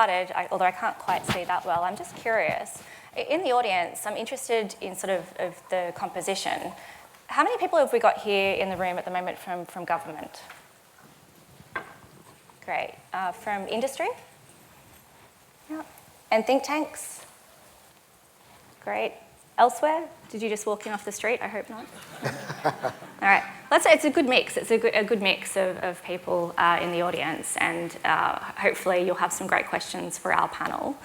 started, although I can't quite see that well, I'm just curious. In the audience, I'm interested in sort of the composition. How many people have we got here in the room at the moment from government? Great. From industry? Yeah. And think tanks? Great. Elsewhere? Did you just walk in off the street? I hope not. All right. Let's say it's a good mix. It's a good mix of people in the audience, and hopefully you'll have some great questions for our panel.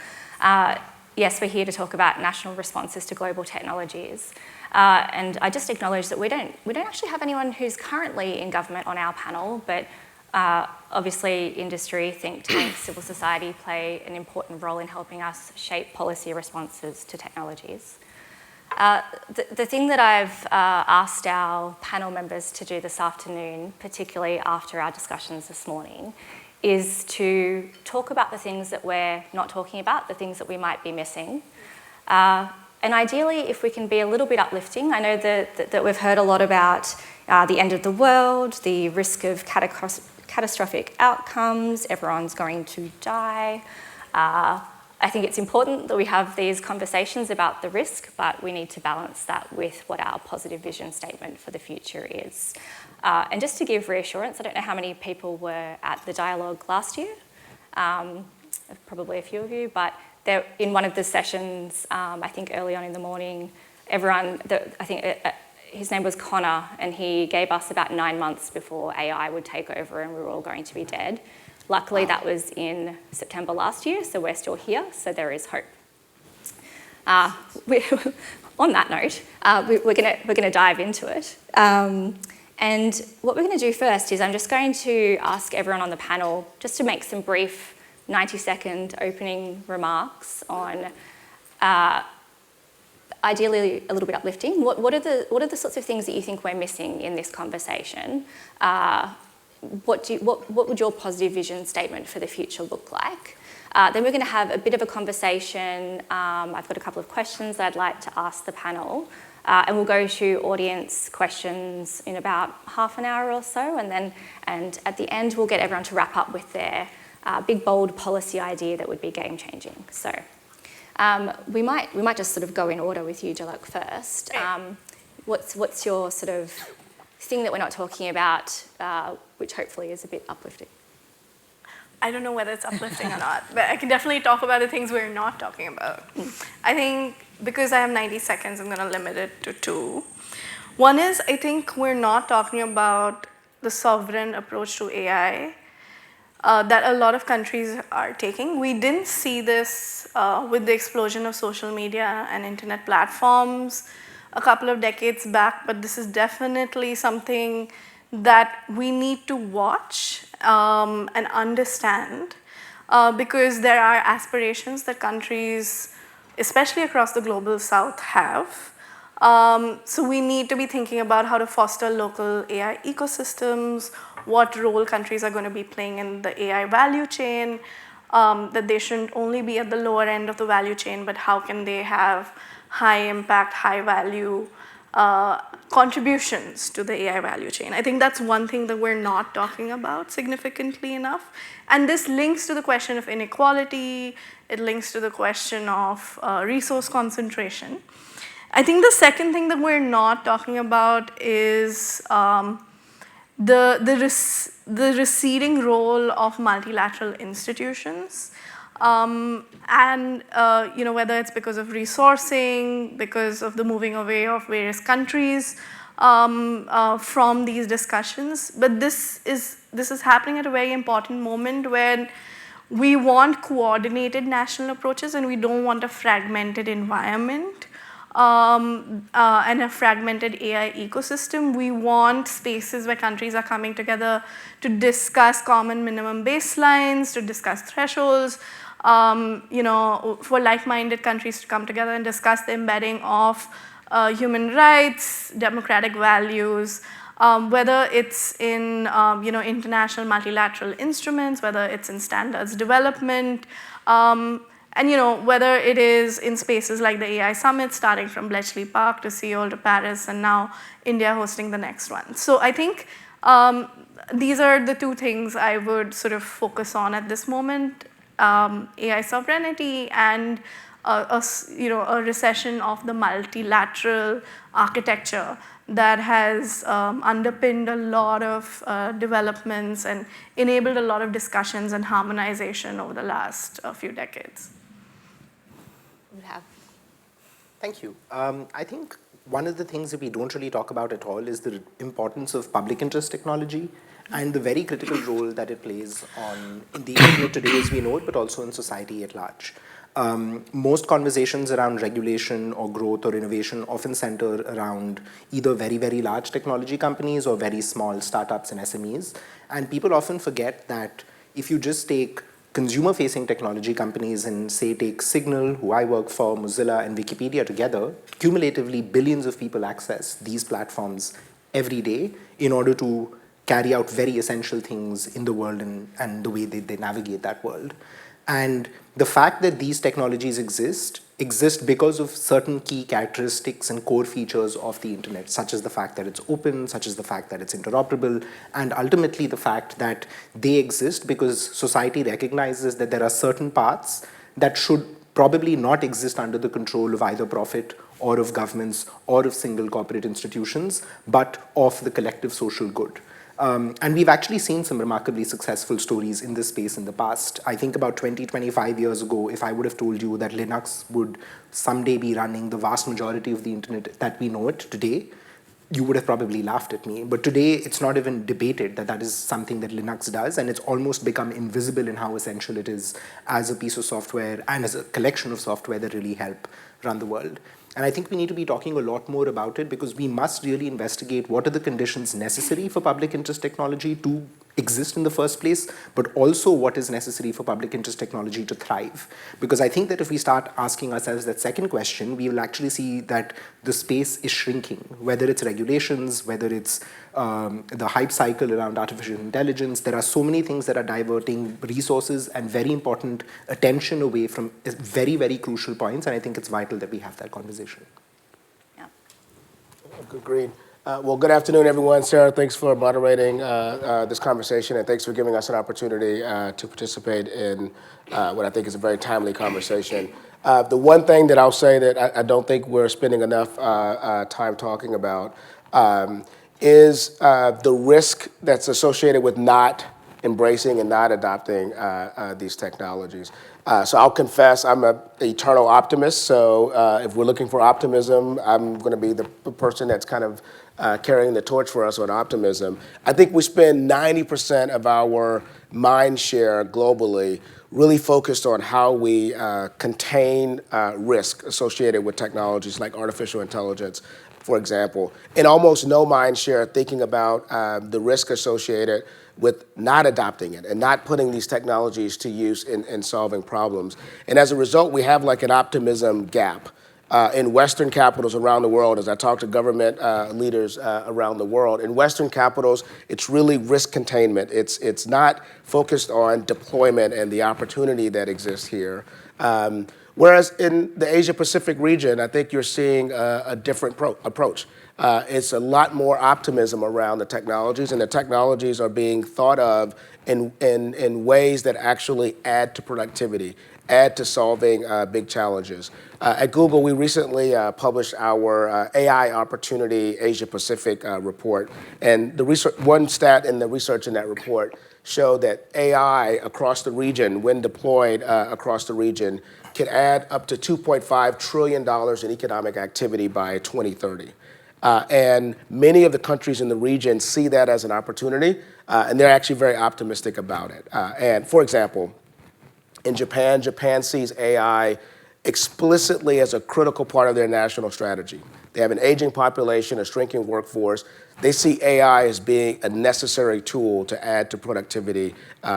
Yes, we're here to talk about national responses to global technologies. And I just acknowledge that we don't actually have anyone who's currently in government on our panel, but obviously industry, think tanks, civil society play an important role in helping us shape policy responses to technologies. The thing that I've asked our panel members to do this afternoon, particularly after our discussions this morning, is to talk about the things that we're not talking about, the things that we might be missing. And ideally, if we can be a little bit uplifting, I know that we've heard a lot about the end of the world, the risk of catastrophic outcomes, everyone's going to die. I think it's important that we have these conversations about the risk, but we need to balance that with what our positive vision statement for the future is. And just to give reassurance, I don't know how many people were at the dialogue last year, probably a few of you, but in one of the sessions, I think early on in the morning, his name was Connor, and he gave us about 9 months before AI would take over and we were all going to be dead. Luckily, that was in September last year, so we're still here, so there is hope. On that note, we're going to dive into it. And what we're going to do first is I'm just going to ask everyone on the panel just to make some brief 90-second opening remarks on, ideally a little bit uplifting. What are the sorts of things that you think we're missing in this conversation? What would your positive vision statement for the future look like? Then we're going to have a bit of a conversation. I've got a couple of questions that I'd like to ask the panel. And we'll go to audience questions in about half an hour or so. And at the end, we'll get everyone to wrap up with their big, bold policy idea that would be game-changing. So we might just sort of go in order with you, Jhalak, first. What's your sort of thing that we're not talking about, which hopefully is a bit uplifting? I don't know whether it's uplifting or not, but I can definitely talk about the things we're not talking about. I think because I have 90 seconds, I'm going to limit it to 2. One is, I think we're not talking about the sovereign approach to AI that a lot of countries are taking. We didn't see this with the explosion of social media and internet platforms a couple of decades back, but this is definitely something that we need to watch and understand because there are aspirations that countries, especially across the global south, have. So we need to be thinking about how to foster local AI ecosystems, what role countries are going to be playing in the AI value chain, that they shouldn't only be at the lower end of the value chain, but how can they have high impact, high value contributions to the AI value chain. I think that's one thing that we're not talking about significantly enough. And this links to the question of inequality, it links to the question of resource concentration. I think the second thing that we're not talking about is the receding role of multilateral institutions. Whether it's because of resourcing, because of the moving away of various countries from these discussions. But this is happening at a very important moment when we want coordinated national approaches and we don't want a fragmented environment and a fragmented AI ecosystem. We want spaces where countries are coming together to discuss common minimum baselines, to discuss thresholds, for like-minded countries to come together and discuss the embedding of human rights, democratic values, whether it's in international multilateral instruments, whether it's in standards development, and whether it is in spaces like the AI Summit, starting from Bletchley Park to Seoul to Paris, and now India hosting the next one. So I think these are the 2 things I would sort of focus on at this moment. AI sovereignty and a recession of the multilateral architecture that has underpinned a lot of developments and enabled a lot of discussions and harmonization over the last few decades. Thank you. I think one of the things that we don't really talk about at all is the importance of public interest technology and the very critical role that it plays in the internet today as we know it, but also in society at large. Most conversations around regulation or growth or innovation often center around either very, very large technology companies or very small startups and SMEs. And people often forget that if you just take consumer-facing technology companies and say take Signal, who I work for, Mozilla, and Wikipedia together, cumulatively billions of people access these platforms every day in order to carry out very essential things in the world and the way they navigate that world. And the fact that these technologies exist because of certain key characteristics and core features of the internet, such as the fact that it's open, such as the fact that it's interoperable, and ultimately the fact that they exist because society recognizes that there are certain paths that should probably not exist under the control of either profit or of governments or of single corporate institutions, but of the collective social good. And we've actually seen some remarkably successful stories in this space in the past. I think about 20, 25 years ago, if I would have told you that Linux would someday be running the vast majority of the internet that we know it today, you would have probably laughed at me. But today, it's not even debated that that is something that Linux does, and it's almost become invisible in how essential it is as a piece of software and as a collection of software that really help run the world. And I think we need to be talking a lot more about it because we must really investigate what are the conditions necessary for public interest technology to exist in the first place, but also what is necessary for public interest technology to thrive. Because I think that if we start asking ourselves that second question, we will actually see that the space is shrinking, whether it's regulations, whether it's the hype cycle around artificial intelligence. There are so many things that are diverting resources and very important attention away from very, very crucial points, and I think it's vital that we have that conversation. Yeah. Agreed. Well, good afternoon, everyone. Sara, thanks for moderating this conversation, and thanks for giving us an opportunity to participate in what I think is a very timely conversation. The one thing that I'll say that I don't think we're spending enough time talking about is the risk that's associated with not embracing and not adopting these technologies. So I'll confess I'm an eternal optimist, so if we're looking for optimism, I'm going to be the person that's kind of carrying the torch for us on optimism. I think we spend 90% of our mind share globally really focused on how we contain risk associated with technologies like artificial intelligence, for example, and almost no mind share thinking about the risk associated with not adopting it and not putting these technologies to use in solving problems. And as a result, we have like an optimism gap in Western capitals around the world. As I talk to government leaders around the world, in Western capitals, it's really risk containment. It's not focused on deployment and the opportunity that exists here. Whereas in the Asia-Pacific region, I think you're seeing a different approach. It's a lot more optimism around the technologies, and the technologies are being thought of in ways that actually add to productivity, add to solving big challenges. At Google, we recently published our AI Opportunity Asia-Pacific report, and the one stat in the research in that report showed that AI across the region, when deployed across the region, can add up to $2.5 trillion in economic activity by 2030. And many of the countries in the region see that as an opportunity, and they're actually very optimistic about it. And for example, in Japan, Japan sees AI explicitly as a critical part of their national strategy. They have an aging population, a shrinking workforce. They see AI as being a necessary tool to add to productivity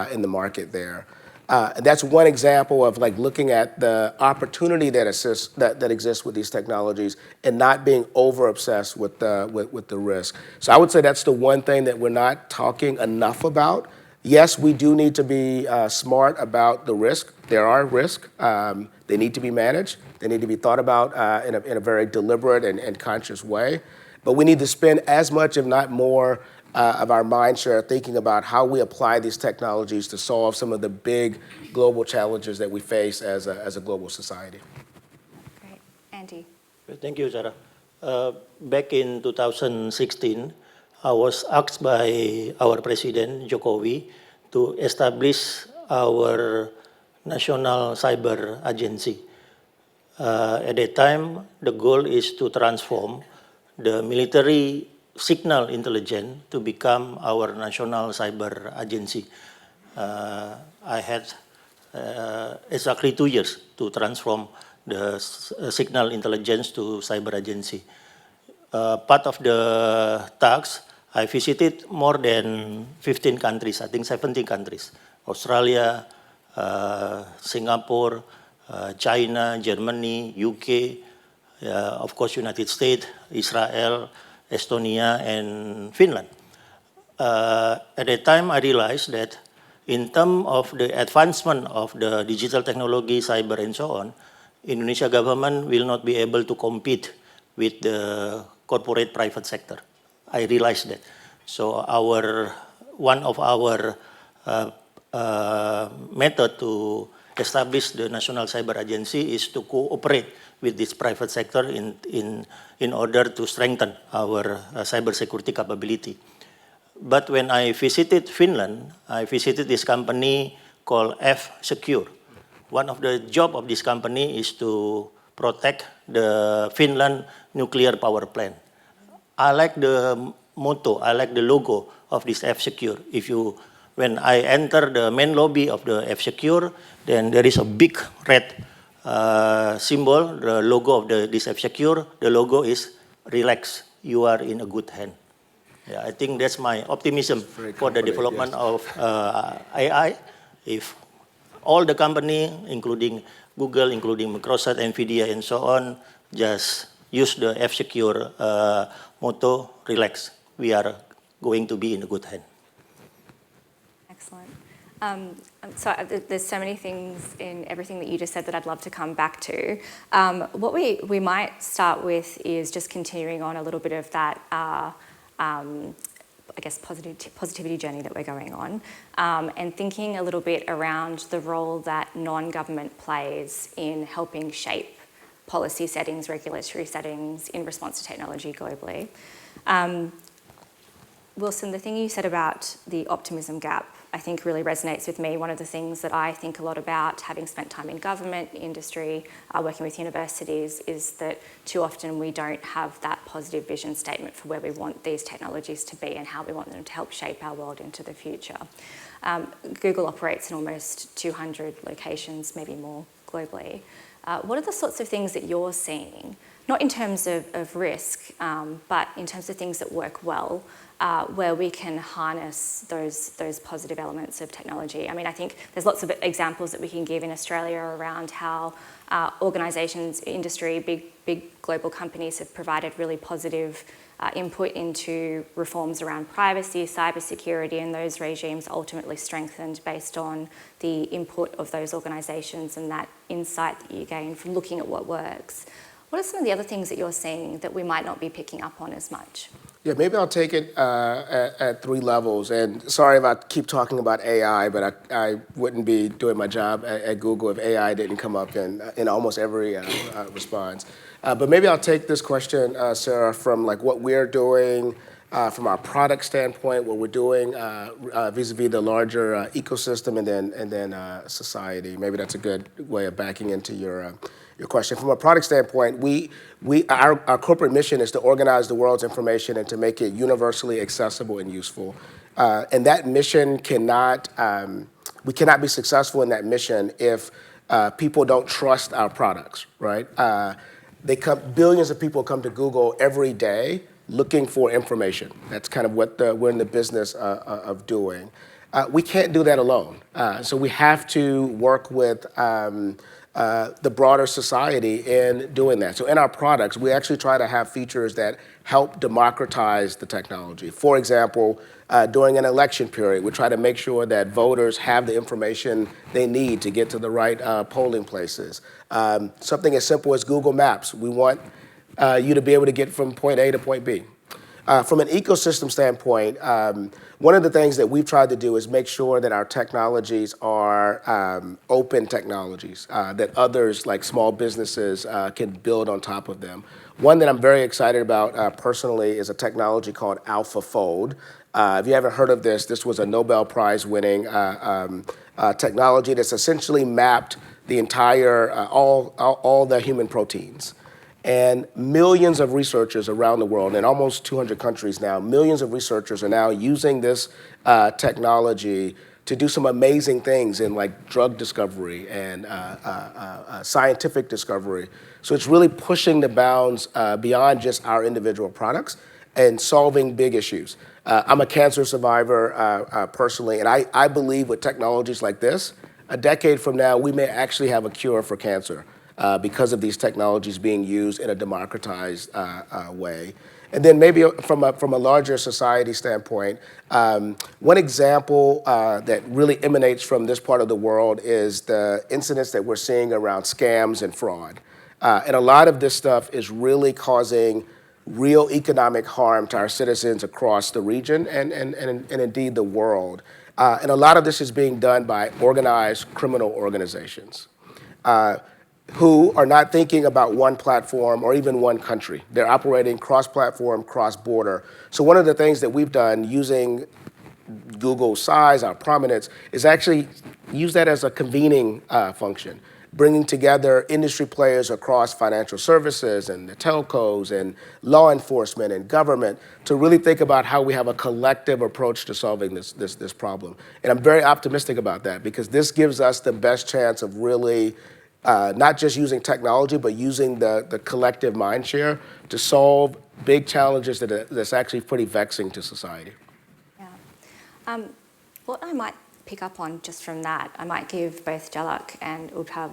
in the market there. And that's one example of like looking at the opportunity that exists with these technologies and not being over-obsessed with the risk. So I would say that's the one thing that we're not talking enough about. Yes, we do need to be smart about the risk. There are risks. They need to be managed. They need to be thought about in a very deliberate and conscious way. But we need to spend as much, if not more, of our mind share, thinking about how we apply these technologies to solve some of the big global challenges that we face as a global society. Great. Andy. Thank you, Sara. Back in 2016, I was asked by our President Jokowi to establish our national cyber agency. At that time, the goal is to transform the military signal intelligence to become our national cyber agency. I had exactly 2 years to transform the signal intelligence to cyber agency. Part of the task, I visited more than 15 countries, I think 17 countries, Australia, Singapore, China, Germany, UK, of course United States, Israel, Estonia, and Finland. At that time, I realized that in terms of the advancement of the digital technology, cyber, and so on, Indonesia government will not be able to compete with the corporate private sector. I realized that. So one of our method to establish the National Cyber Agency is to cooperate with this private sector in order to strengthen our cybersecurity capability. But when I visited Finland, I visited this company called F-Secure. One of the job of this company is to protect the Finland nuclear power plant. I like the motto, I like the logo of this F-Secure. When I enter the main lobby of the F-Secure, then there is a big red symbol, the logo of this F-Secure. The logo is relax, you are in a good hand. Yeah, I think that's my optimism for the development of AI. If all the company, including Google, including Microsoft, NVIDIA, and so on, just use the F-Secure motto, relax, we are going to be in a good hand. Excellent. So there's so many things in everything that you just said that I'd love to come back to. What we might start with is just continuing on a little bit of that, I guess, positivity journey that we're going on, and thinking a little bit around the role that non-government plays in helping shape policy settings, regulatory settings in response to technology globally. Wilson, the thing you said about the optimism gap, I think really resonates with me. One of the things that I think a lot about, having spent time in government, industry, working with universities, is that too often we don't have that positive vision statement for where we want these technologies to be and how we want them to help shape our world into the future. Google operates in almost 200 locations, maybe more globally. What are the sorts of things that you're seeing, not in terms of risk, but in terms of things that work well, where we can harness those positive elements of technology? I mean, I think there's lots of examples that we can give in Australia around how organisations, industry, big global companies have provided really positive input into reforms around privacy, cybersecurity, and those regimes ultimately strengthened based on the input of those organisations and that insight that you gain from looking at what works. What are some of the other things that you're seeing that we might not be picking up on as much? Yeah, maybe I'll take it at 3 levels. And sorry if I keep talking about AI, but I wouldn't be doing my job at Google if AI didn't come up in almost every response. But maybe I'll take this question, Sara, from like what we're doing from our product standpoint, what we're doing vis-a-vis the larger ecosystem, and then society. Maybe that's a good way of backing into your question. From a product standpoint, our corporate mission is to organize the world's information and to make it universally accessible and useful. And that mission we cannot be successful in that mission if people don't trust our products, right? Billions of people come to Google every day looking for information. That's kind of what we're in the business of doing. We can't do that alone. So we have to work with the broader society in doing that. So in our products, we actually try to have features that help democratize the technology. For example, during an election period, we try to make sure that voters have the information they need to get to the right polling places. Something as simple as Google Maps. We want you to be able to get from point A to point B. From an ecosystem standpoint, one of the things that we've tried to do is make sure that our technologies are open technologies, that others, like small businesses, can build on top of them. One that I'm very excited about personally is a technology called AlphaFold. If you haven't heard of this, this was a Nobel Prize winning technology that's essentially mapped the entire, all the human proteins. And millions of researchers around the world, in almost 200 countries now, millions of researchers are now using this technology to do some amazing things in like drug discovery and scientific discovery. So it's really pushing the bounds beyond just our individual products and solving big issues. I'm a cancer survivor personally, and I believe with technologies like this, a decade from now, we may actually have a cure for cancer. Because of these technologies being used in a democratized way. And then maybe from a larger society standpoint, one example that really emanates from this part of the world is the incidents that we're seeing around scams and fraud. And a lot of this stuff is really causing real economic harm to our citizens across the region and indeed the world. And a lot of this is being done by organized criminal organizations. Who are not thinking about one platform or even one country. They're operating cross-platform, cross-border. So one of the things that we've done using Google's size, our prominence, is actually use that as a convening function, bringing together industry players across financial services and the telcos and law enforcement and government to really think about how we have a collective approach to solving this problem. And I'm very optimistic about that because this gives us the best chance of really not just using technology, but using the collective mind share to solve big challenges that's actually pretty vexing to society. Yeah. What I might pick up on just from that, I might give both Jhalak and Udbhav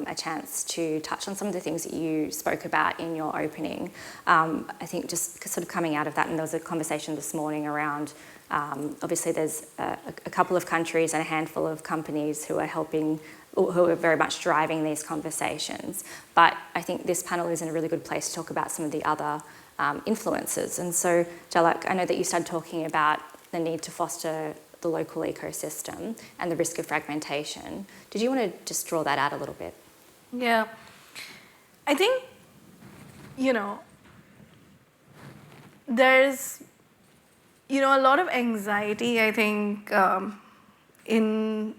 a chance to touch on some of the things that you spoke about in your opening. I think just sort of coming out of that, and there was a conversation this morning around obviously there's a couple of countries and a handful of companies who are helping, who are very much driving these conversations. But I think this panel is in a really good place to talk about some of the other influences. And so, Jhalak, I know that you started talking about the need to foster the local ecosystem and the risk of fragmentation. Did you want to just draw that out a little bit? Yeah. I think, there's, a lot of anxiety, I think, in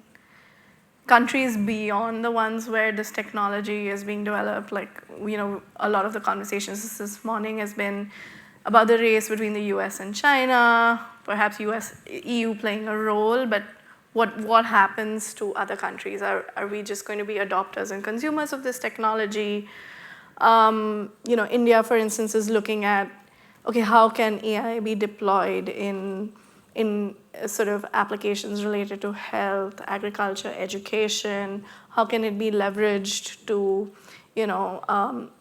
countries beyond the ones where this technology is being developed. Like, a lot of the conversations this morning has been about the race between the US and China, perhaps EU playing a role, but what happens to other countries? Are we just going to be adopters and consumers of this technology? India, for instance, is looking at, okay, how can AI be deployed in sort of applications related to health, agriculture, education? How can it be leveraged to,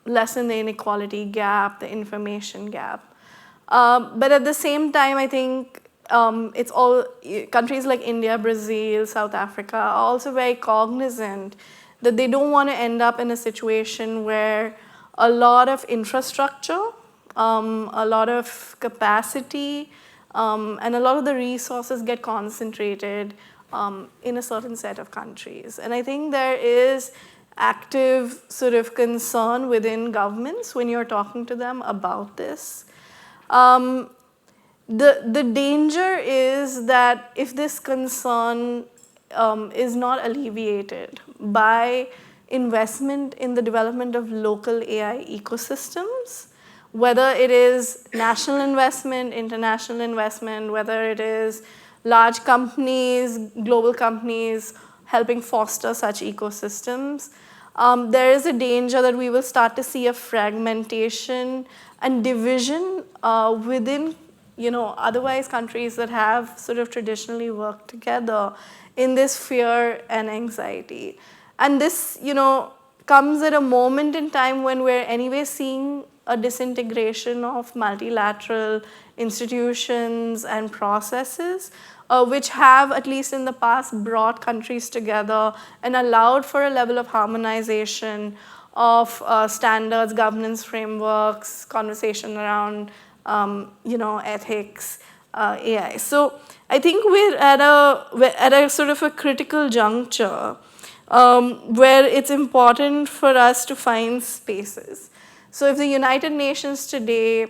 lessen the inequality gap, the information gap? But at the same time, I think it's all countries like India, Brazil, South Africa are also very cognizant that they don't want to end up in a situation where a lot of infrastructure, a lot of capacity, and a lot of the resources get concentrated in a certain set of countries. And I think there is active sort of concern within governments when you're talking to them about this. The danger is that if this concern is not alleviated by investment in the development of local AI ecosystems, whether it is national investment, international investment, whether it is large companies, global companies helping foster such ecosystems, there is a danger that we will start to see a fragmentation and division within, otherwise countries that have sort of traditionally worked together in this fear and anxiety. And this, comes at a moment in time when we're anyway seeing a disintegration of multilateral institutions and processes, which have, at least in the past, brought countries together and allowed for a level of harmonization of standards, governance frameworks, conversation around ethics, AI. So I think we're at a sort of a critical juncture where it's important for us to find spaces. So if the United Nations today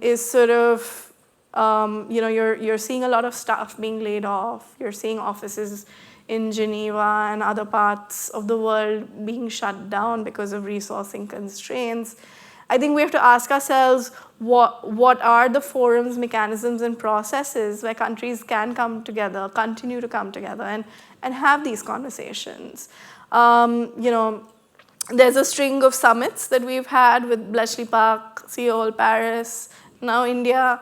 is sort of, you're seeing a lot of staff being laid off, you're seeing offices in Geneva and other parts of the world being shut down because of resourcing constraints, I think we have to ask ourselves what are the forums, mechanisms, and processes where countries can come together, continue to come together, and have these conversations. There's a string of summits that we've had with Bletchley Park, Seoul, Paris, now India.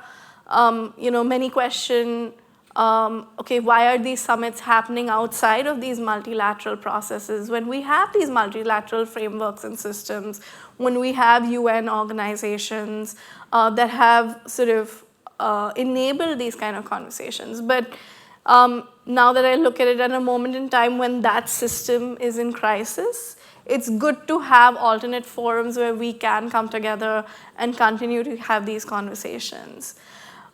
Many question, okay, why are these summits happening outside of these multilateral processes when we have these multilateral frameworks and systems, when we have UN organizations that have sort of enabled these kind of conversations. But now that I look at it at a moment in time when that system is in crisis, it's good to have alternate forums where we can come together and continue to have these conversations.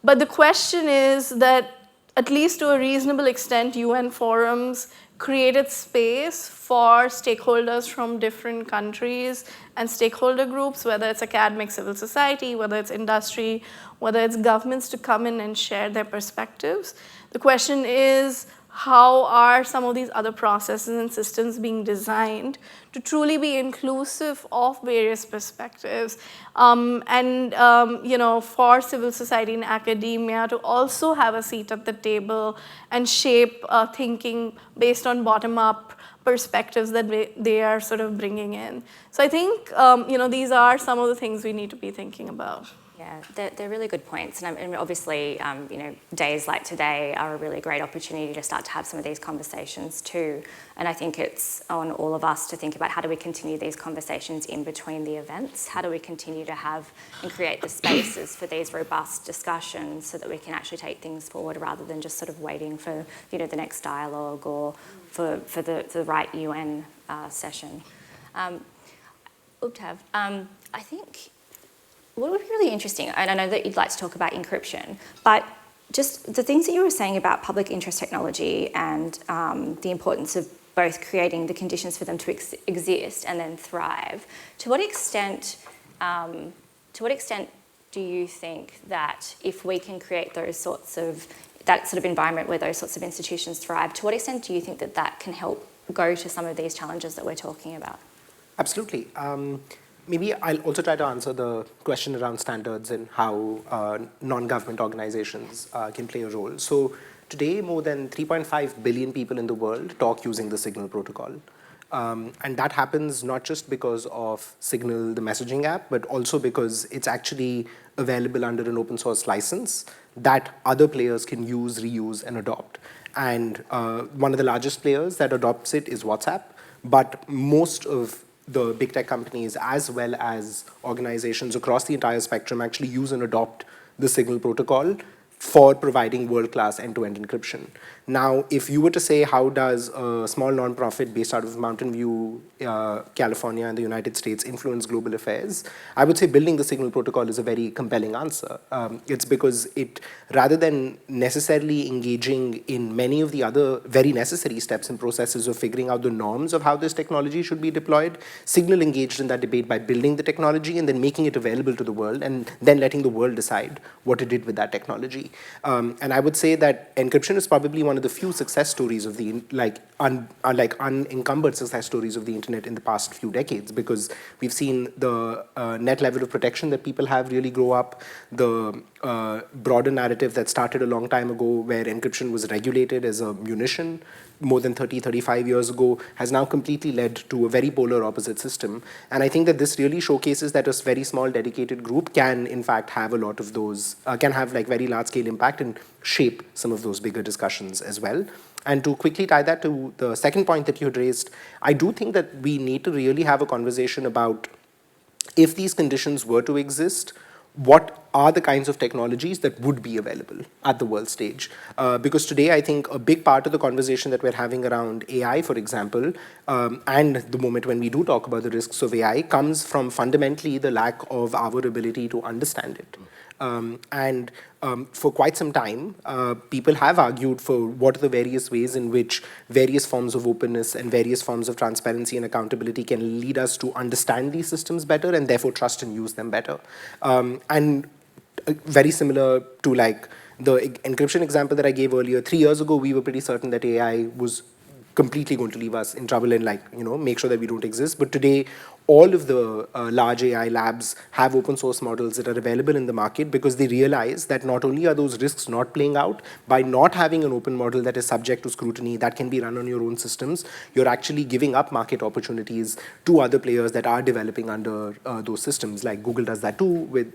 But the question is that, at least to a reasonable extent, UN forums created space for stakeholders from different countries and stakeholder groups, whether it's academic civil society, whether it's industry, whether it's governments, to come in and share their perspectives. The question is, how are some of these other processes and systems being designed to truly be inclusive of various perspectives for civil society and academia to also have a seat at the table and shape thinking based on bottom-up perspectives that they are sort of bringing in. So I think these are some of the things we need to be thinking about. Yeah, they're really good points, and obviously, days like today are a really great opportunity to start to have some of these conversations too. And I think it's on all of us to think about how do we continue these conversations in between the events? How do we continue to have and create the spaces for these robust discussions so that we can actually take things forward rather than just sort of waiting for the next dialogue or for the right UN session. Udbhav, I think what would be really interesting, and I know that you'd like to talk about encryption, but just the things that you were saying about public interest technology and the importance of both creating the conditions for them to exist and then thrive. To what extent do you think that if we can create that sort of environment where those sorts of institutions thrive, to what extent do you think that that can help go to some of these challenges that we're talking about? Absolutely. Maybe I'll also try to answer the question around standards and how non-government organizations can play a role. So today, more than 3.5 billion people in the world talk using the Signal protocol. And that happens not just because of Signal, the messaging app, but also because it's actually available under an open source license that other players can use, reuse, and adopt. And one of the largest players that adopts it is WhatsApp, but most of the big tech companies, as well as organizations across the entire spectrum, actually use and adopt the Signal protocol for providing world-class end-to-end encryption. Now, if you were to say, how does a small nonprofit based out of Mountain View, California, and the United States influence global affairs, I would say building the Signal protocol is a very compelling answer. It's because it, rather than necessarily engaging in many of the other very necessary steps and processes of figuring out the norms of how this technology should be deployed, Signal engaged in that debate by building the technology and then making it available to the world and then letting the world decide what it did with that technology. And I would say that encryption is probably one of the few success stories of the unencumbered success stories of the internet in the past few decades, because we've seen the net level of protection that people have really grow up, the broader narrative that started a long time ago where encryption was regulated as a munition more than 30, 35 years ago has now completely led to a very polar opposite system. And I think that this really showcases that a very small dedicated group can in fact have a lot of those, can have like very large scale impact and shape some of those bigger discussions as well. And to quickly tie that to the second point that you had raised, I do think that we need to really have a conversation about if these conditions were to exist, what are the kinds of technologies that would be available at the world stage? Because today, I think a big part of the conversation that we're having around AI, for example, and the moment when we do talk about the risks of AI comes from fundamentally the lack of our ability to understand it. For quite some time, people have argued for what are the various ways in which various forms of openness and various forms of transparency and accountability can lead us to understand these systems better and therefore trust and use them better. Very similar to like the encryption example that I gave earlier, 3 years ago, we were pretty certain that AI was completely going to leave us in trouble and make sure that we don't exist. But today, all of the large AI labs have open source models that are available in the market because they realize that not only are those risks not playing out, by not having an open model that is subject to scrutiny, that can be run on your own systems, you're actually giving up market opportunities to other players that are developing under those systems. Like Google does that too with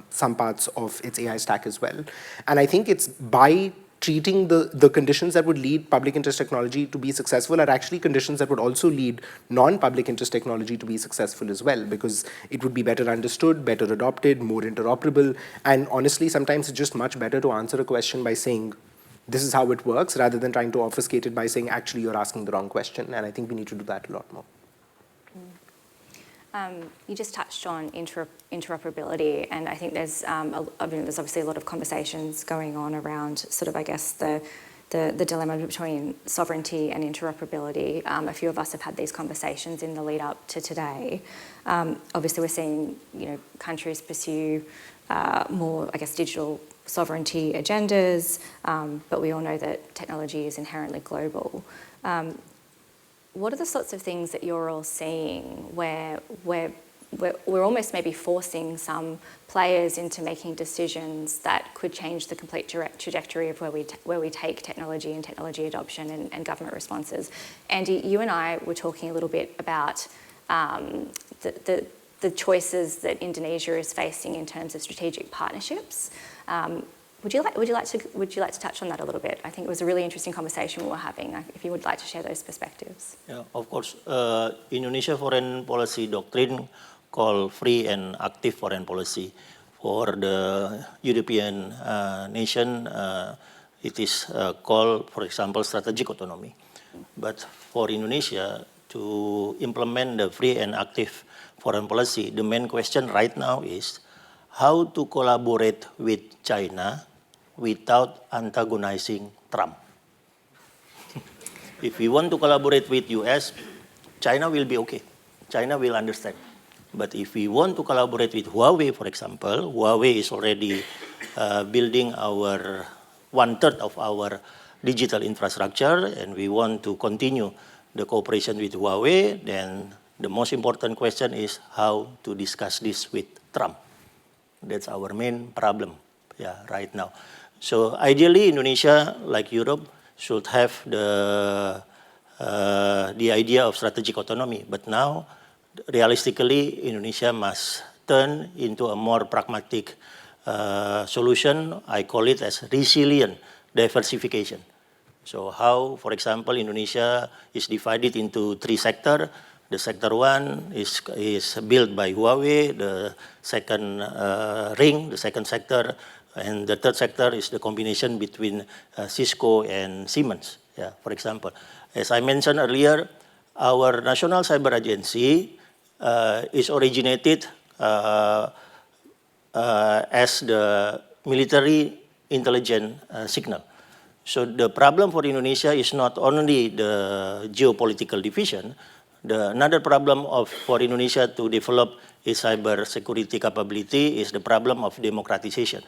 some parts of its AI stack as well. And I think it's by treating the conditions that would lead public interest technology to be successful are actually conditions that would also lead non-public interest technology to be successful as well, because it would be better understood, better adopted, more interoperable. And honestly, sometimes it's just much better to answer a question by saying, this is how it works, rather than trying to obfuscate it by saying, actually, you're asking the wrong question. And I think we need to do that a lot more. You just touched on interoperability, and I think there's there's obviously a lot of conversations going on around sort of, I guess, the dilemma between sovereignty and interoperability. A few of us have had these conversations in the lead up to today. Obviously, we're seeing countries pursue more, I guess, digital sovereignty agendas, but we all know that technology is inherently global. What are the sorts of things that you're all seeing where we're almost maybe forcing some players into making decisions that could change the complete trajectory of where we take technology and technology adoption and government responses? Andy, you and I were talking a little bit about the choices that Indonesia is facing in terms of strategic partnerships. Would you like to touch on that a little bit? I think it was a really interesting conversation we were having. If you would like to share those perspectives. Yeah, of course. Indonesia foreign policy doctrine called free and active foreign policy. For the European nation, it is called, for example, strategic autonomy. But for Indonesia to implement the free and active foreign policy, the main question right now is how to collaborate with China without antagonizing Trump. If we want to collaborate with US, China will be okay. China will understand. But if we want to collaborate with Huawei, for example, Huawei is already building our 1/3 of our digital infrastructure, and we want to continue the cooperation with Huawei, then the most important question is how to discuss this with Trump. That's our main problem, right now. So ideally, Indonesia, like Europe, should have the idea of strategic autonomy. But now, realistically, Indonesia must turn into a more pragmatic solution. I call it as resilient diversification. So how, for example, Indonesia is divided into 3 sectors. The sector 1 is built by Huawei, the second ring, the second sector, and the third sector is the combination between Cisco and Siemens, for example. As I mentioned earlier, our National Cyber Agency is originated as the military intelligence signal. So the problem for Indonesia is not only the geopolitical division. Another problem for Indonesia to develop its cyber security capability is the problem of democratization.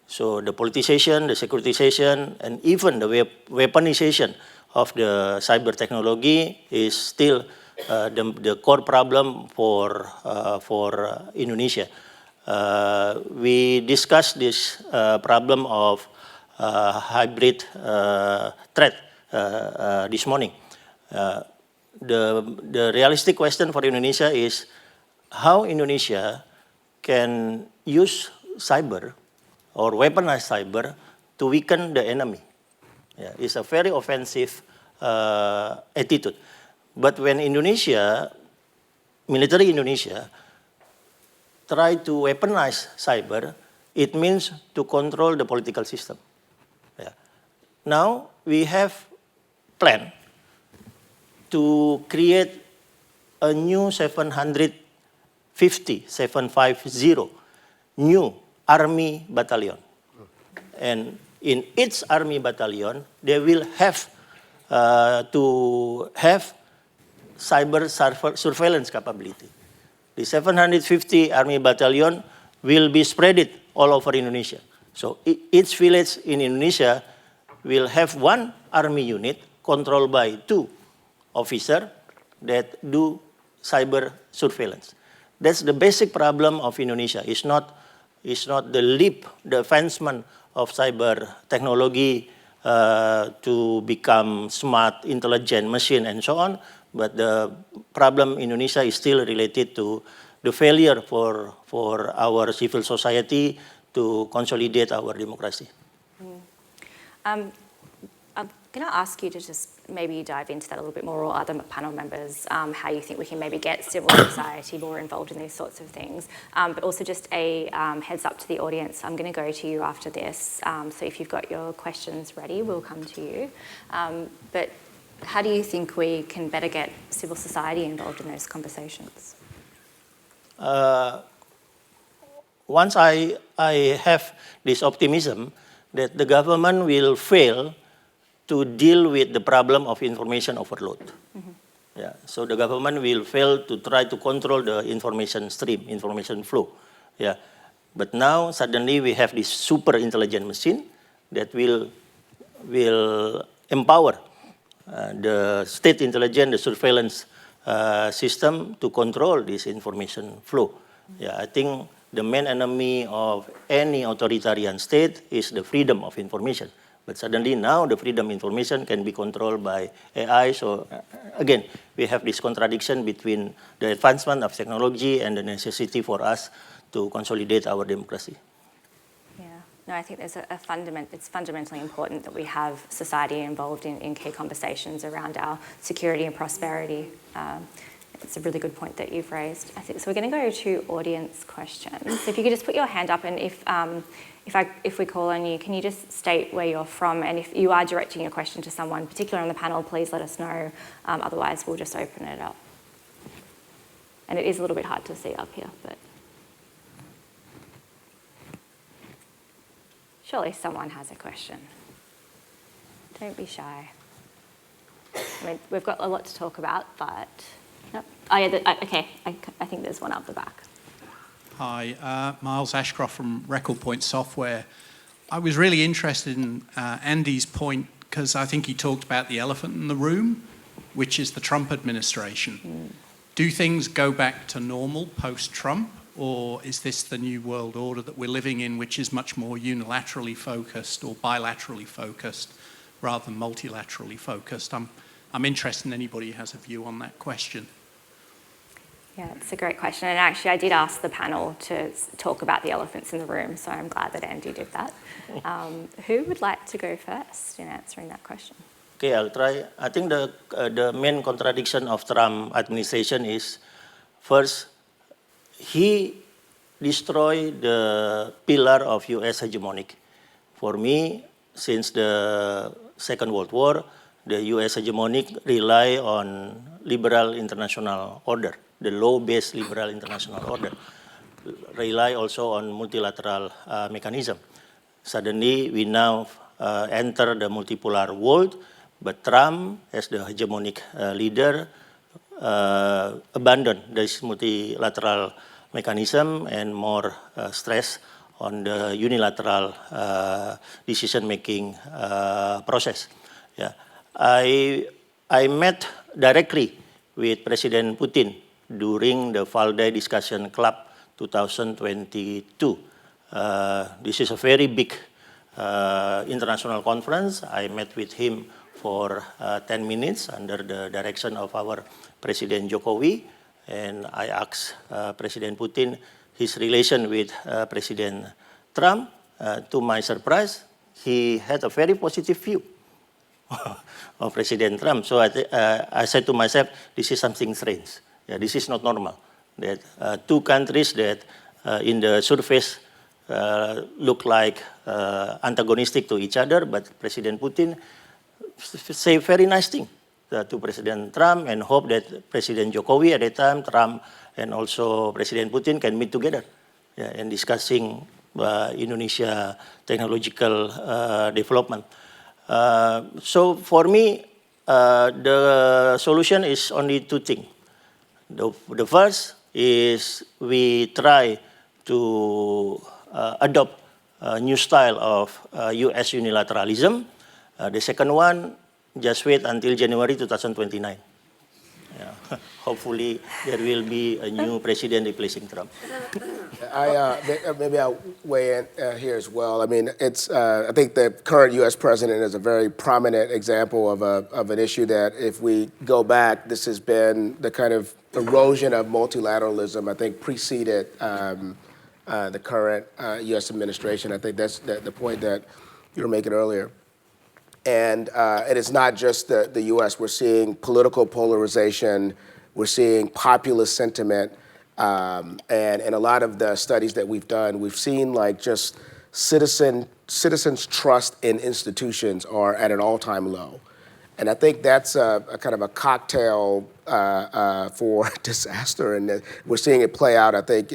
So the politicization, the securitization, and even the weaponization of the cyber technology is still the core problem for Indonesia. We discussed this problem of hybrid threat this morning. The realistic question for Indonesia is how Indonesia can use cyber or weaponize cyber to weaken the enemy. It's a very offensive attitude. But when military Indonesia, try to weaponize cyber, it means to control the political system. Now we have plan to create a new 750 new army battalion. And in each army battalion, they will have to have cyber surveillance capability. The 750 army battalion will be spread all over Indonesia. So each village in Indonesia will have one army unit controlled by 2 officers that do cyber surveillance. That's the basic problem of Indonesia. It's not the advancement of cyber technology to become smart, intelligent machine and so on, but the problem in Indonesia is still related to the failure for our civil society to consolidate our democracy. I'm going to ask you to just maybe dive into that a little bit more, or other panel members, how you think we can maybe get civil society more involved in these sorts of things. But also just a heads up to the audience, I'm going to go to you after this. So if you've got your questions ready, we'll come to you. But how do you think we can better get civil society involved in those conversations? Once I have this optimism that the government will fail to deal with the problem of information overload. Yeah, so the government will fail to try to control the information stream, information flow. Yeah, but now suddenly we have this super intelligent machine that will empower the state intelligence, the surveillance system to control this information flow. Yeah, I think the main enemy of any authoritarian state is the freedom of information. But suddenly now the freedom of information can be controlled by AI. So again, we have this contradiction between the advancement of technology and the necessity for us to consolidate our democracy. Yeah, no, I think there's it's fundamentally important that we have society involved in key conversations around our security and prosperity. It's a really good point that you've raised. I think so. We're going to go to audience questions. So if you could just put your hand up, and if we call on you, can you just state where you're from? And if you are directing your question to someone particular on the panel, please let us know. Otherwise, we'll just open it up. And it is a little bit hard to see up here, but surely someone has a question. Don't be shy. I mean, we've got a lot to talk about, but no. Oh yeah, okay. I think there's one up the back. Hi, Miles Ashcroft from Record Point Software. I was really interested in Andy's point because I think he talked about the elephant in the room, which is the Trump administration. Do things go back to normal post-Trump, or is this the new world order that we're living in, which is much more unilaterally focused or bilaterally focused rather than multilaterally focused? I'm interested in anybody who has a view on that question. Yeah, it's a great question. And actually, I did ask the panel to talk about the elephants in the room, so I'm glad that Andy did that. Who would like to go first in answering that question? Okay, I'll try. I think the main contradiction of Trump administration is, first, he destroyed the pillar of U.S. hegemonic. For me, since the Second World War, the U.S. hegemonic rely on liberal international order, the law-based liberal international order, rely also on multilateral mechanism. Suddenly, we now enter the multipolar world, but Trump, as the hegemonic leader, abandoned this multilateral mechanism and more stress on the unilateral decision-making process. Yeah. I met directly with President Putin during the Valdai Discussion Club 2022. This is a very big international conference. I met with him for 10 minutes under the direction of our President Jokowi, and I asked President Putin his relation with President Trump. To my surprise, he had a very positive view of President Trump. So I said to myself, this is something strange. Yeah, this is not normal. That two countries that in the surface look like antagonistic to each other, but President Putin say very nice thing to President Trump and hope that President Jokowi at that time, Trump and also President Putin can meet together and discussing Indonesia technological development. So for me, the solution is only two things. The first is we try to adopt a new style of US unilateralism. The second one, just wait until January 2029. Yeah. Hopefully there will be a new president replacing Trump. Maybe I'll weigh in here as well. I mean, I think the current U.S. president is a very prominent example of an issue that, if we go back, this has been the kind of erosion of multilateralism, I think, preceded the current U.S. administration. I think that's the point that you were making earlier. And it is not just the U.S. We're seeing political polarization. We're seeing populist sentiment. And a lot of the studies that we've done, we've seen like just citizens' trust in institutions are at an all-time low. And I think that's a kind of a cocktail for disaster. And we're seeing it play out, I think,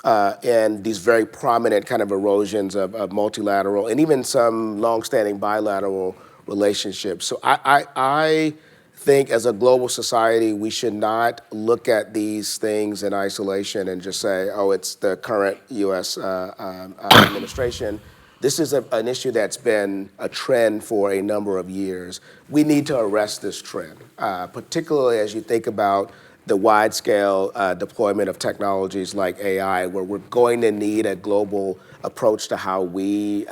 and these very prominent kind of erosions of multilateral and even some longstanding bilateral relationships. So I think as a global society, we should not look at these things in isolation and just say, oh, it's the current U.S. Administration. This is an issue that's been a trend for a number of years. We need to arrest this trend, particularly as you think about the wide-scale deployment of technologies like AI, where we're going to need a global approach to how we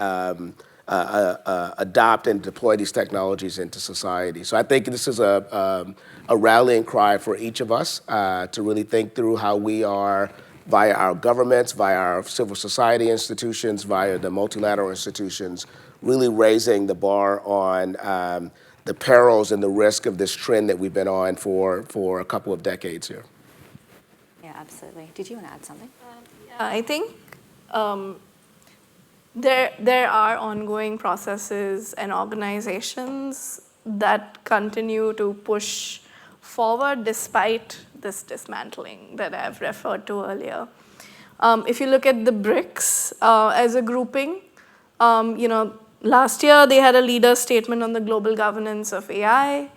adopt and deploy these technologies into society. So I think this is a rallying cry for each of us to really think through how we are, via our governments, via our civil society institutions, via the multilateral institutions, really raising the bar on the perils and the risk of this trend that we've been on for a couple of decades here. Yeah, absolutely. Did you want to add something? Yeah, I think there are ongoing processes and organizations that continue to push forward despite this dismantling that I've referred to earlier. If you look at the BRICS as a grouping, last year they had a leader's statement on the global governance of AI.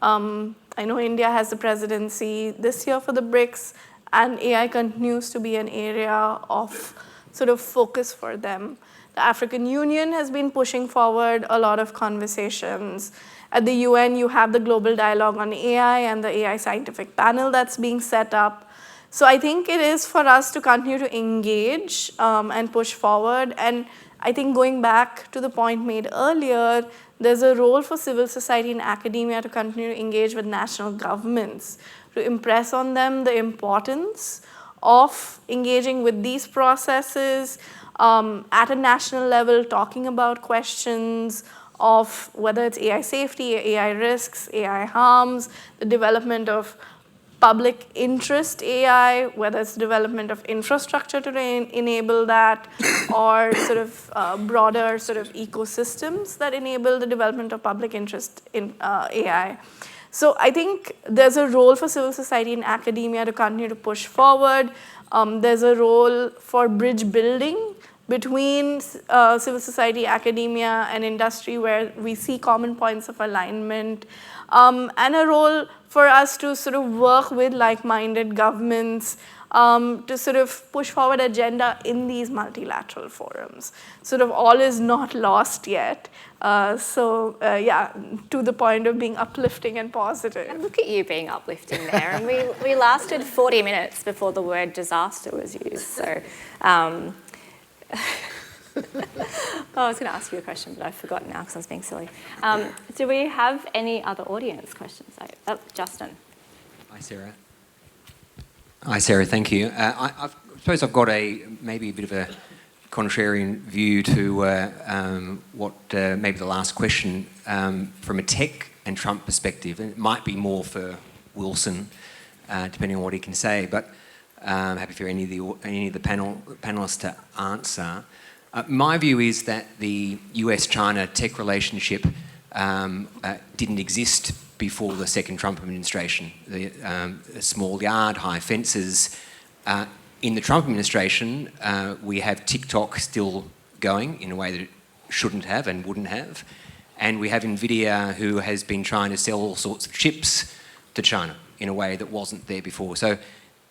I know India has the presidency this year for the BRICS, and AI continues to be an area of sort of focus for them. The African Union has been pushing forward a lot of conversations. At the UN, you have the Global Dialogue on AI and the AI Scientific Panel that's being set up. So I think it is for us to continue to engage and push forward. And I think going back to the point made earlier, there's a role for civil society and academia to continue to engage with national governments, to impress on them the importance of engaging with these processes at a national level, talking about questions of whether it's AI safety, AI risks, AI harms, the development of public interest AI, whether it's development of infrastructure to enable that, or sort of broader sort of ecosystems that enable the development of public interest in AI. So I think there's a role for civil society and academia to continue to push forward. There's a role for bridge building between civil society, academia, and industry, where we see common points of alignment, and a role for us to sort of work with like-minded governments to sort of push forward agenda in these multilateral forums. Sort of all is not lost yet. Yeah, to the point of being uplifting and positive. And look at you being uplifting there. And we lasted 40 minutes before the word disaster was used. So I was going to ask you a question, but I've forgotten now because I was being silly. Do we have any other audience questions? Oh, Justin. Hi, Sarah. Hi, Sarah. Thank you. I suppose I've got maybe a bit of a contrarian view to what maybe the last question from a tech and Trump perspective. And it might be more for Wilson, depending on what he can say. But I'm happy for any of the panelists to answer. My view is that the US-China tech relationship didn't exist before the second Trump administration. The small yard, high fences. in the Trump administration, we have TikTok still going in a way that it shouldn't have and wouldn't have. And we have NVIDIA, who has been trying to sell all sorts of chips to China in a way that wasn't there before. So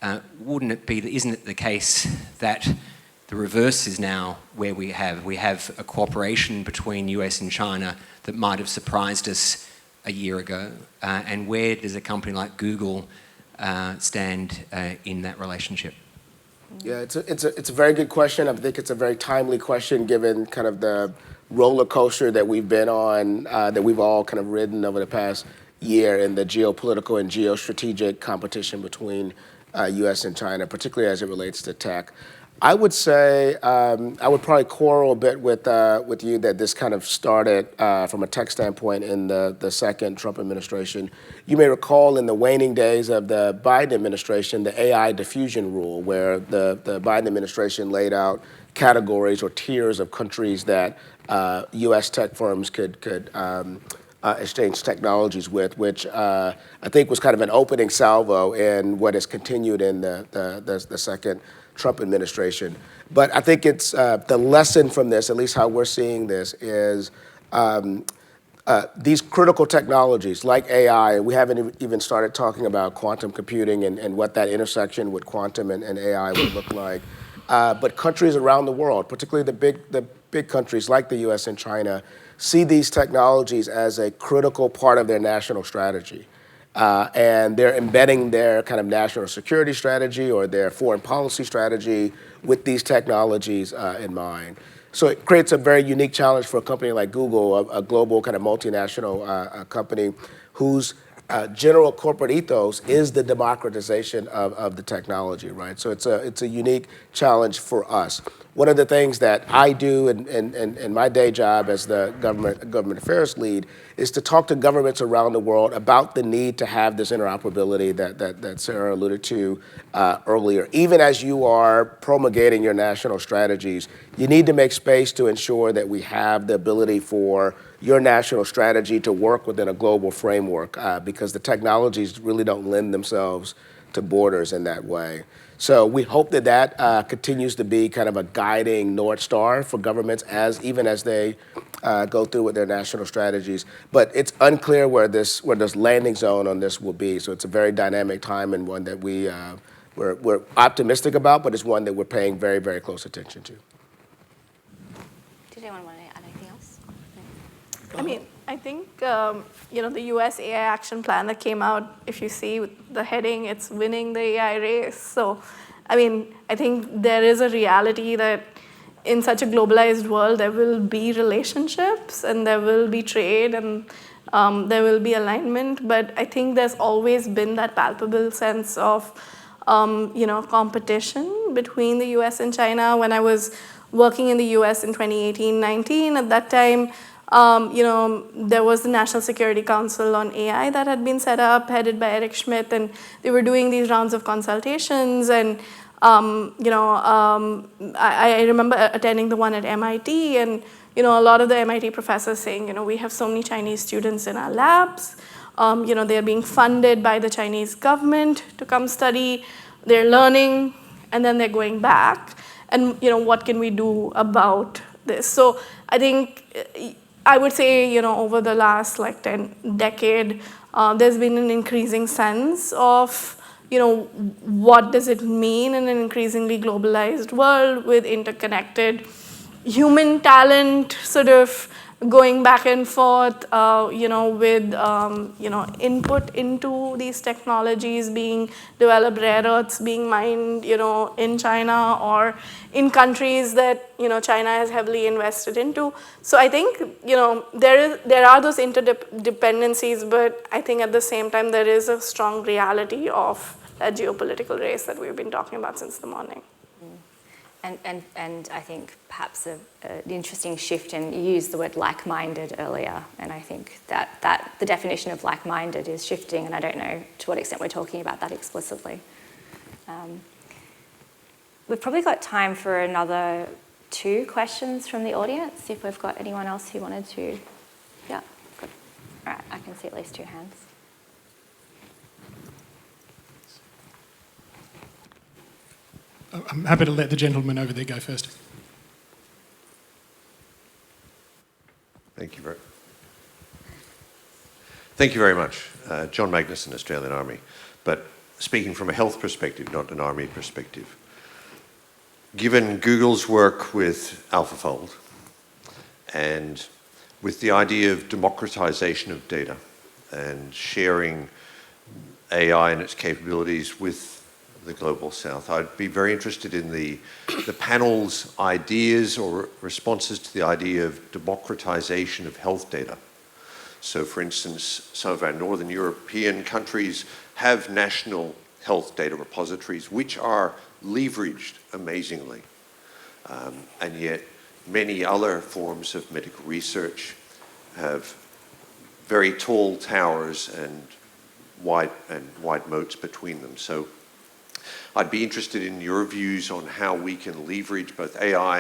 isn't it the case that the reverse is now where we have a cooperation between US and China that might have surprised us a year ago? And where does a company like Google stand in that relationship? Yeah, it's a very good question. I think it's a very timely question given kind of the roller coaster that we've been on, that we've all kind of ridden over the past year in the geopolitical and geostrategic competition between US and China, particularly as it relates to tech. I would say, I would probably quarrel a bit with you that this kind of started from a tech standpoint in the second Trump administration. You may recall in the waning days of the Biden administration, the AI diffusion rule, where the Biden administration laid out categories or tiers of countries that US tech firms could exchange technologies with, which I think was kind of an opening salvo in what has continued in the second Trump administration. But I think it's the lesson from this, at least how we're seeing this, is these critical technologies like AI. We haven't even started talking about quantum computing and what that intersection with quantum and AI would look like. But countries around the world, particularly the big countries like the US and China, see these technologies as a critical part of their national strategy. And they're embedding their kind of national security strategy or their foreign policy strategy with these technologies in mind. So it creates a very unique challenge for a company like Google, a global kind of multinational company whose general corporate ethos is the democratization of the technology, right? So it's a unique challenge for us. One of the things that I do in my day job as the government affairs lead is to talk to governments around the world about the need to have this interoperability that Sara alluded to earlier. Even as you are promulgating your national strategies, you need to make space to ensure that we have the ability for your national strategy to work within a global framework because the technologies really don't lend themselves to borders in that way. So we hope that continues to be kind of a guiding North Star for governments even as they go through with their national strategies. But it's unclear where this landing zone on this will be. So it's a very dynamic time and one that we're optimistic about, but it's one that we're paying very, very close attention to. Did anyone want to add anything else? I mean, I think, the US AI action plan that came out, if you see the heading, it's winning the AI race. So, I mean, I think there is a reality that in such a globalized world, there will be relationships and there will be trade and there will be alignment. But I think there's always been that palpable sense of, competition between the US and China. When I was working in the US in 2018-19, at that time, there was the National Security Council on AI that had been set up, headed by Eric Schmidt, and they were doing these rounds of consultations. And, I remember attending the one at MIT, and, a lot of the MIT professors saying, we have so many Chinese students in our labs. They're being funded by the Chinese government to come study. They're learning, and then they're going back. And, what can we do about this? So I think I would say, over the last decade, there's been an increasing sense of, what does it mean in an increasingly globalized world with interconnected human talent sort of going back and forth, with, input into these technologies being developed, rare earths being mined, in China or in countries that, China has heavily invested into. So I think, there are those interdependencies, but I think at the same time, there is a strong reality of that geopolitical race that we've been talking about since the morning. And I think perhaps an interesting shift, and you used the word like-minded earlier, and I think that the definition of like-minded is shifting, and I don't know to what extent we're talking about that explicitly. We've probably got time for another 2 questions from the audience, if we've got anyone else who wanted to. Yeah, good. All right, I can see at least 2 hands. I'm happy to let the gentleman over there go first. Thank you very much. John Magnuson, Australian Army. But speaking from a health perspective, not an army perspective. Given Google's work with AlphaFold and with the idea of democratization of data and sharing AI and its capabilities with the Global South, I'd be very interested in the panel's ideas or responses to the idea of democratization of health data. So for instance, some of our Northern European countries have national health data repositories which are leveraged amazingly. And yet many other forms of medical research have very tall towers and wide moats between them. So I'd be interested in your views on how we can leverage both AI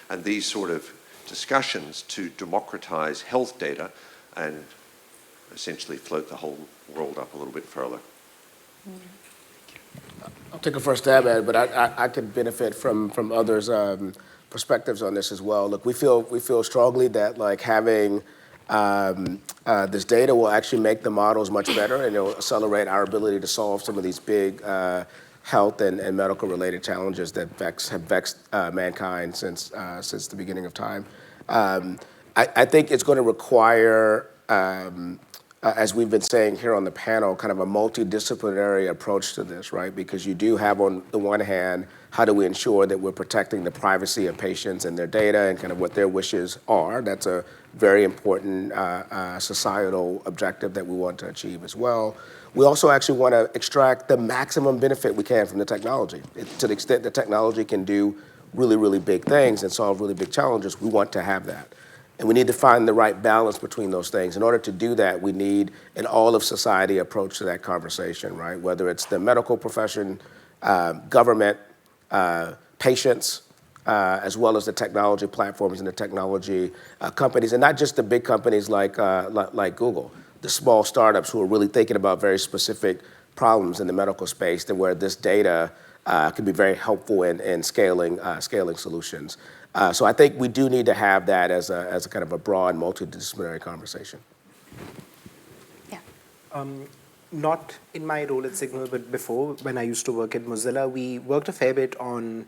and these sort of discussions to democratize health data and essentially float the whole world up a little bit further. I'll take a first stab at it, but I could benefit from others' perspectives on this as well. Look, we feel strongly that like having this data will actually make the models much better, and it'll accelerate our ability to solve some of these big health and medical related challenges that have vexed mankind since the beginning of time. I think it's going to require, as we've been saying here on the panel, kind of a multidisciplinary approach to this, right? Because you do have on the one hand, how do we ensure that we're protecting the privacy of patients and their data and kind of what their wishes are? That's a very important societal objective that we want to achieve as well. We also actually want to extract the maximum benefit we can from the technology. To the extent that technology can do really, really big things and solve really big challenges, we want to have that. And we need to find the right balance between those things. In order to do that, we need an all-of-society approach to that conversation, right? Whether it's the medical profession, government, patients, as well as the technology platforms and the technology companies, and not just the big companies like Google, the small startups who are really thinking about very specific problems in the medical space, and where this data can be very helpful in scaling solutions. So I think we do need to have that as a kind of a broad, multidisciplinary conversation. Yeah. Not in my role at Signal, but before, when I used to work at Mozilla, we worked a fair bit on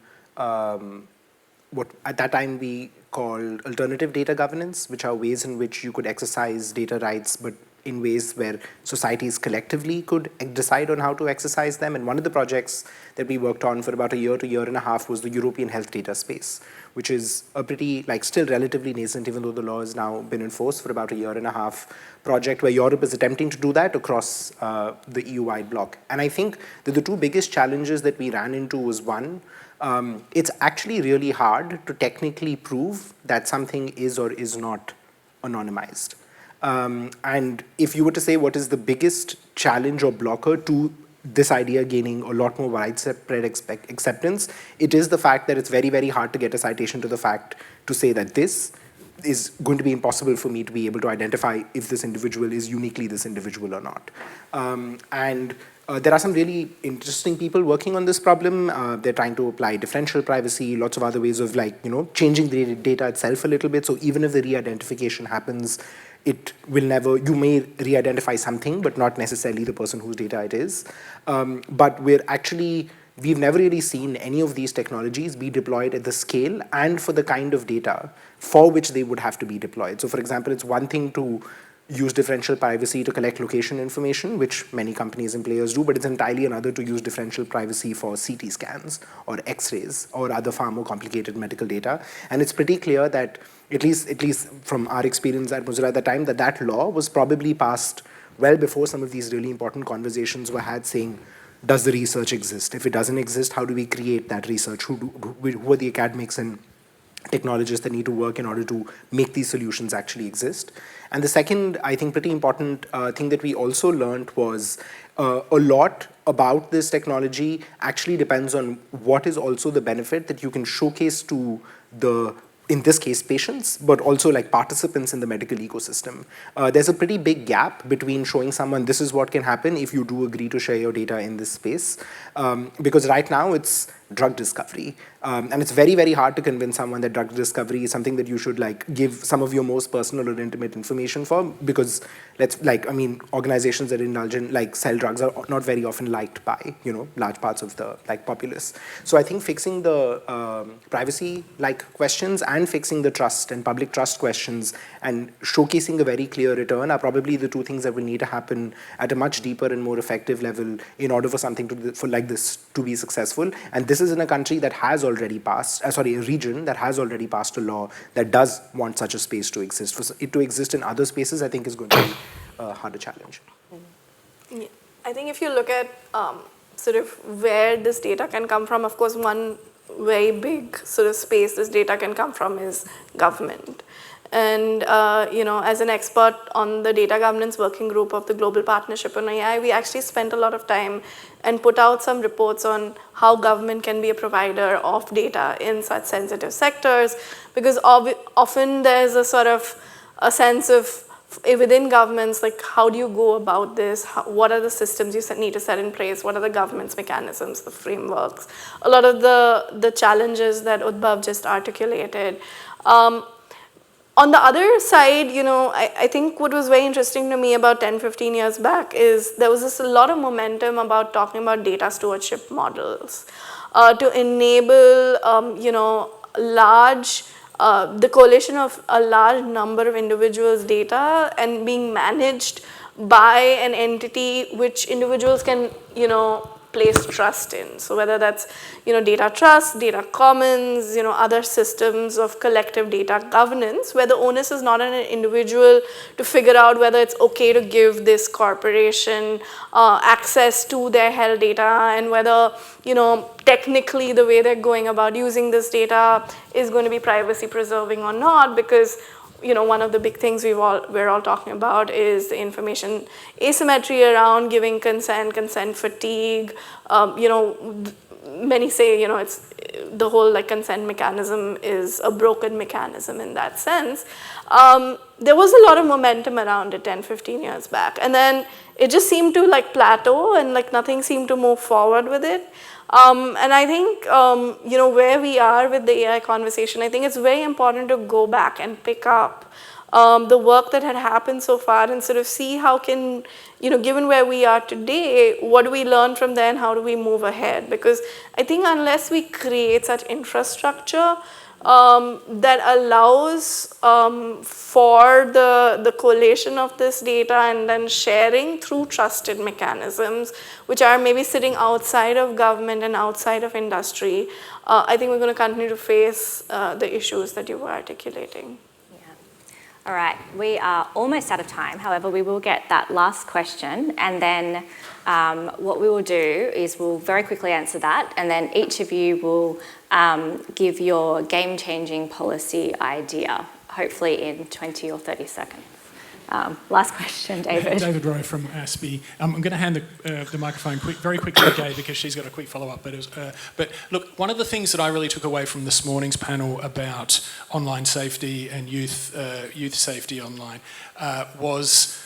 what at that time we called alternative data governance, which are ways in which you could exercise data rights, but in ways where societies collectively could decide on how to exercise them. And one of the projects that we worked on for about a year to year and a half was the European health data space, which is a pretty, still relatively nascent, even though the law has now been enforced for about a year and a half, project where Europe is attempting to do that across the EU-wide bloc. And I think that the two biggest challenges that we ran into was one, it's actually really hard to technically prove that something is or is not anonymized. And if you were to say what is the biggest challenge or blocker to this idea gaining a lot more widespread acceptance, it is the fact that it's very, very hard to get a citation to the fact to say that this is going to be impossible for me to be able to identify if this individual is uniquely this individual or not. There are some really interesting people working on this problem. They're trying to apply differential privacy, lots of other ways of changing the data itself a little bit. So even if the re-identification happens, it will never, you may re-identify something, but not necessarily the person whose data it is. But we've never really seen any of these technologies be deployed at the scale and for the kind of data for which they would have to be deployed. So for example, it's one thing to use differential privacy to collect location information, which many companies and players do, but it's entirely another to use differential privacy for CT scans or X-rays or other far more complicated medical data. And it's pretty clear that, at least from our experience at Mozilla at the time, that law was probably passed well before some of these really important conversations were had, saying, does the research exist? If it doesn't exist, how do we create that research? Who are the academics and technologists that need to work in order to make these solutions actually exist? And the second, I think, pretty important thing that we also learned was a lot about this technology actually depends on what is also the benefit that you can showcase to the, in this case, patients, but also participants in the medical ecosystem. There's a pretty big gap between showing someone this is what can happen if you do agree to share your data in this space. Because right now it's drug discovery. And it's very, very hard to convince someone that drug discovery is something that you should give some of your most personal or intimate information for, because organizations that indulge in sell drugs are not very often liked by large parts of the populace. So I think fixing the privacy questions and fixing the trust and public trust questions and showcasing a very clear return are probably the two things that will need to happen at a much deeper and more effective level in order for something like this to be successful. And this is in a country that has already passed, a region that has already passed a law that does want such a space to exist. For it to exist in other spaces, I think is going to be a harder challenge. Yeah. I think if you look at sort of where this data can come from, of course, one very big sort of space this data can come from is government. And, as an expert on the data governance working group of the Global Partnership on AI, we actually spent a lot of time and put out some reports on how government can be a provider of data in such sensitive sectors, because often there's a sort of a sense of within governments, how do you go about this? What are the systems you need to set in place? What are the governance mechanisms, the frameworks? A lot of the challenges that Udbhav just articulated. On the other side, I think what was very interesting to me about 10, 15 years back is there was a lot of momentum about talking about data stewardship models to enable, the collation of a large number of individuals' data and being managed by an entity which individuals can, place trust in. So whether that's, data trust, data commons, other systems of collective data governance, where the onus is not on an individual to figure out whether it's okay to give this corporation access to their held data, and whether, technically the way they're going about using this data is going to be privacy preserving or not, because one of the big things we're all talking about is the information asymmetry around giving consent fatigue. Many say, it's the whole consent mechanism is a broken mechanism in that sense. There was a lot of momentum around it 10, 15 years back. And then it just seemed to plateau and nothing seemed to move forward with it. And I think, where we are with the AI conversation, I think it's very important to go back and pick up the work that had happened so far and sort of see how can, given where we are today, what do we learn from there and how do we move ahead? Because I think unless we create such infrastructure that allows for the collation of this data and then sharing through trusted mechanisms, which are maybe sitting outside of government and outside of industry, I think we're going to continue to face the issues that you were articulating. All right, we are almost out of time. However, we will get that last question, and then what we will do is we'll very quickly answer that, and then each of you will give your game-changing policy idea, hopefully in 20 or 30 seconds. Last question, David. David Rowe from ASPI. I'm going to hand the microphone very quickly to Gay because she's got a quick follow-up. But look, one of the things that I really took away from this morning's panel about online safety and youth safety online was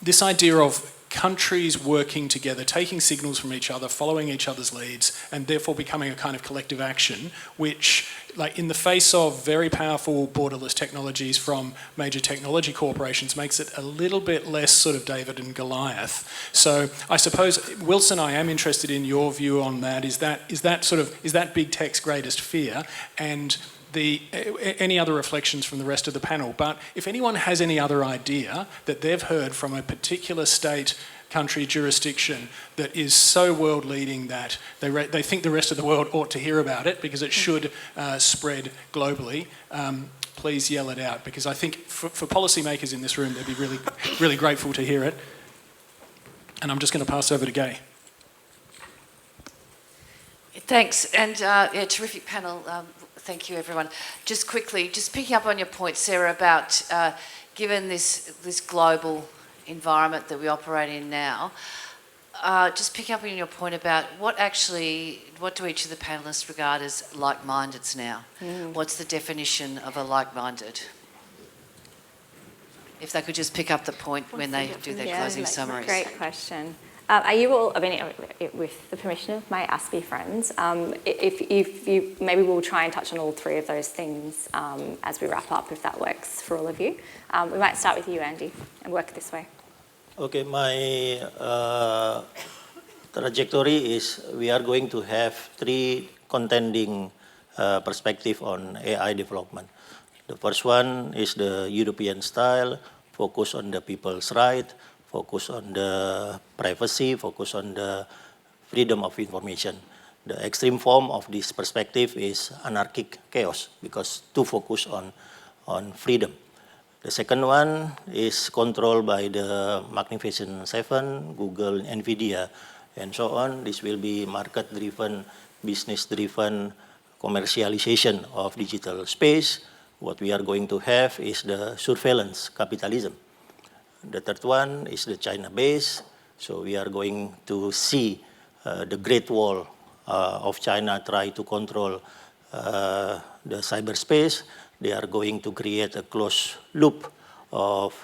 this idea of countries working together, taking signals from each other, following each other's leads, and therefore becoming a kind of collective action, which, in the face of very powerful borderless technologies from major technology corporations, makes it a little bit less sort of David and Goliath. So I suppose, Wilson, I am interested in your view on that. Is that big tech's greatest fear? And any other reflections from the rest of the panel. But if anyone has any other idea that they've heard from a particular state, country, jurisdiction that is so world leading that they think the rest of the world ought to hear about it because it should spread globally, please yell it out, because I think for policymakers in this room, they'd be really, really grateful to hear it. And I'm just going to pass over to Gay. Thanks, and terrific panel. Thank you, everyone. Just quickly, just picking up on your point, Sarah, about given this global environment that we operate in now, just picking up on your point about what do each of the panellists regard as like-mindeds now? What's the definition of a like-minded? If they could just pick up the point when they do their closing summaries. Great question. Are you all, I mean, with the permission of my ASPE friends, if you, maybe we'll try and touch on all three of those things as we wrap up, if that works for all of you. We might start with you, Andy, and work this way. Okay, my trajectory is we are going to have three contending perspectives on AI development. The first one is the European style, focus on the people's right, focus on the privacy, focus on the freedom of information. The extreme form of this perspective is anarchic chaos because too focused on freedom. The second one is controlled by the Magnificent Seven, Google, NVIDIA, and so on. This will be market-driven, business-driven commercialization of digital space. What we are going to have is the surveillance capitalism. The third one is the China base. So we are going to see the Great Wall of China try to control the cyberspace. They are going to create a closed loop of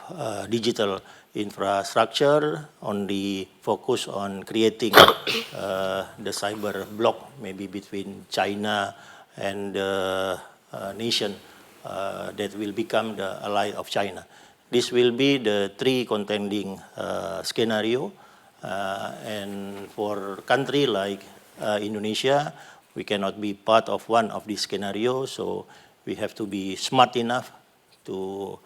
digital infrastructure on the focus on creating the cyber block, maybe between China and the nation that will become the ally of China. This will be the three contending scenario. And for a country like Indonesia, we cannot be part of one of these scenarios. So we have to be smart enough to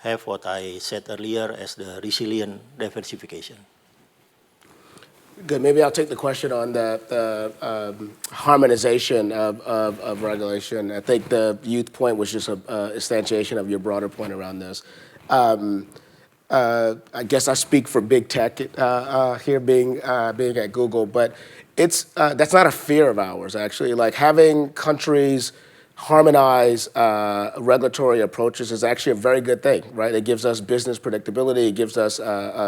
have what I said earlier as the resilient diversification. Good. Maybe I'll take the question on the harmonization of regulation. I think the youth point was just a instantiation of your broader point around this. I guess I speak for big tech here, being at Google, but it's that's not a fear of ours, actually. Like, having countries harmonize regulatory approaches is actually a very good thing, right? It gives us business predictability. It gives us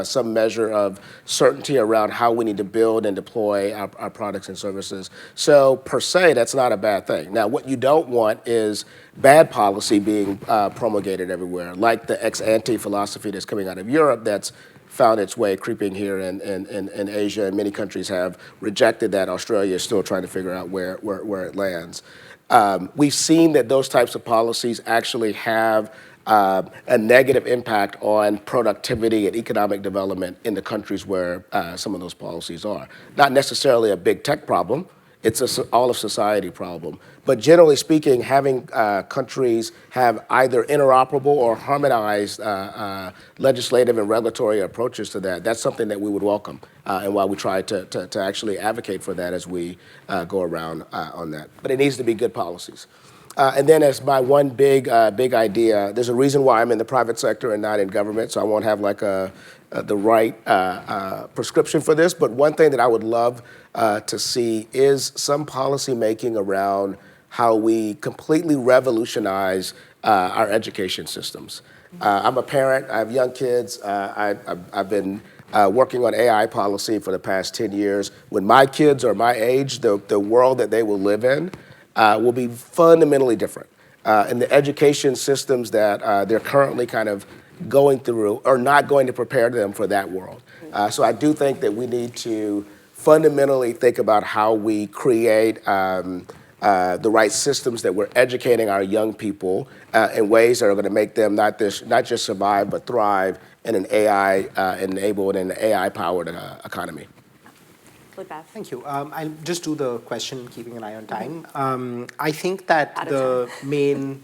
some measure of certainty around how we need to build and deploy our products and services. So per se, that's not a bad thing. Now, what you don't want is bad policy being promulgated everywhere, like the ex-ante philosophy that's coming out of Europe that's found its way creeping here in Asia, and many countries have rejected that. Australia is still trying to figure out where it lands. We've seen that those types of policies actually have a negative impact on productivity and economic development in the countries where some of those policies are. Not necessarily a big tech problem, it's an all of society problem. But generally speaking, having countries have either interoperable or harmonized legislative and regulatory approaches to that, that's something that we would welcome, and why we try to actually advocate for that as we go around on that. But it needs to be good policies. And then as my one big idea, there's a reason why I'm in the private sector and not in government, so I won't have like the right prescription for this, but one thing that I would love to see is some policy making around how we completely revolutionize our education systems. I'm a parent, I have young kids, I've been working on AI policy for the past 10 years. When my kids are my age, the world that they will live in will be fundamentally different. And the education systems that they're currently kind of going through are not going to prepare them for that world. So I do think that we need to fundamentally think about how we create the right systems that we're educating our young people in ways that are going to make them not just survive, but thrive in an AI-enabled and AI-powered economy. Udbhav. Thank you. I'll just do the question, keeping an eye on time. I think that the main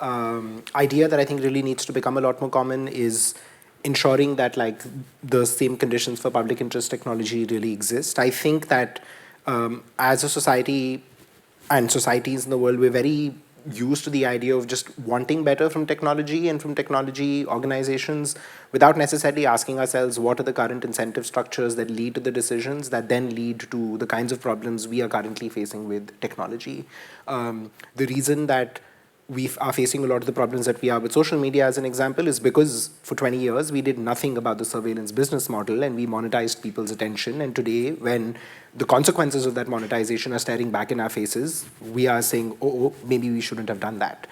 idea that I think really needs to become a lot more common is ensuring that like the same conditions for public interest technology really exist. I think that as a society and societies in the world, we're very used to the idea of just wanting better from technology and from technology organizations without necessarily asking ourselves what are the current incentive structures that lead to the decisions that then lead to the kinds of problems we are currently facing with technology. The reason that we are facing a lot of the problems that we are with social media, as an example, is because for 20 years we did nothing about the surveillance business model and we monetized people's attention. And today, when the consequences of that monetization are staring back in our faces, we are saying, oh, maybe we shouldn't have done that.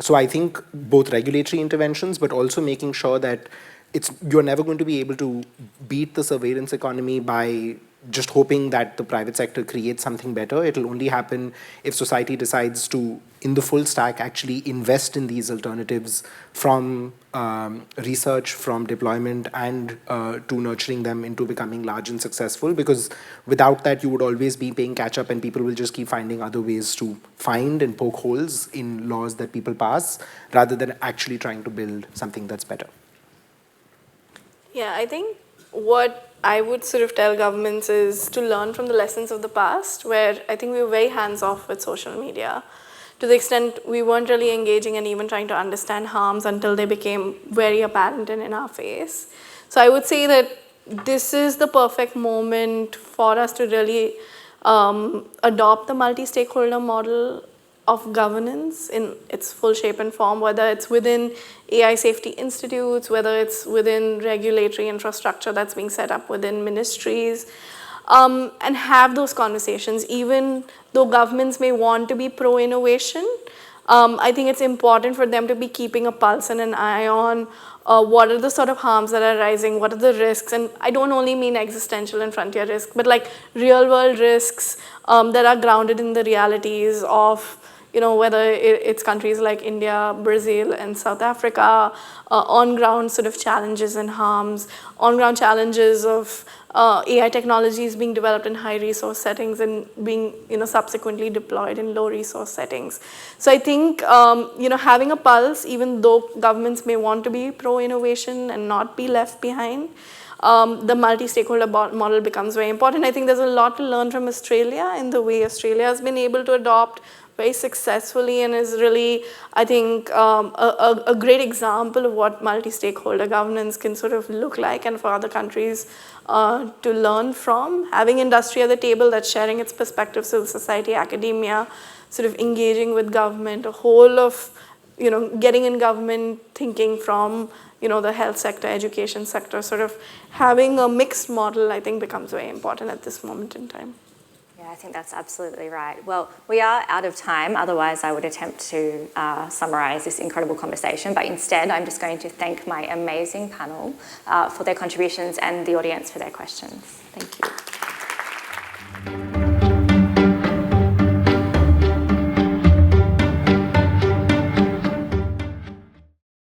So I think both regulatory interventions, but also making sure that you're never going to be able to beat the surveillance economy by just hoping that the private sector creates something better. It'll only happen if society decides to, in the full stack, actually invest in these alternatives from research, from deployment, and to nurturing them into becoming large and successful. Because without that, you would always be paying catch up, and people will just keep finding other ways to find and poke holes in laws that people pass, rather than actually trying to build something that's better. Yeah, I think what I would sort of tell governments is to learn from the lessons of the past, where I think we were very hands-off with social media, to the extent we weren't really engaging and even trying to understand harms until they became very apparent and in our face. So I would say that this is the perfect moment for us to really adopt the multi-stakeholder model of governance in its full shape and form, whether it's within AI safety institutes, whether it's within regulatory infrastructure that's being set up within ministries, and have those conversations. Even though governments may want to be pro-innovation, I think it's important for them to be keeping a pulse and an eye on what are the sort of harms that are rising, what are the risks, and I don't only mean existential and frontier risk, but like real world risks that are grounded in the realities of, you know, whether it's countries like India, Brazil, and South Africa, on-ground sort of challenges and harms, on-ground challenges of AI technologies being developed in high-resource settings and being, you know, subsequently deployed in low-resource settings. So I think, you know, having a pulse, even though governments may want to be pro-innovation and not be left behind, the multi-stakeholder model becomes very important. I think there's a lot to learn from Australia in the way Australia has been able to adopt very successfully and is really, I think, a great example of what multi-stakeholder governance can sort of look like, and for other countries to learn from. Having industry at the table that's sharing its perspective, civil society, academia, sort of engaging with government, a whole of, you know, getting in government, thinking from, you know, the health sector, education sector, sort of having a mixed model, I think, becomes very important at this moment in time. I think that's absolutely right. Well, we are out of time. Otherwise, I would attempt to summarize this incredible conversation. But instead, I'm just going to thank my amazing panel for their contributions and the audience for their questions. Thank you.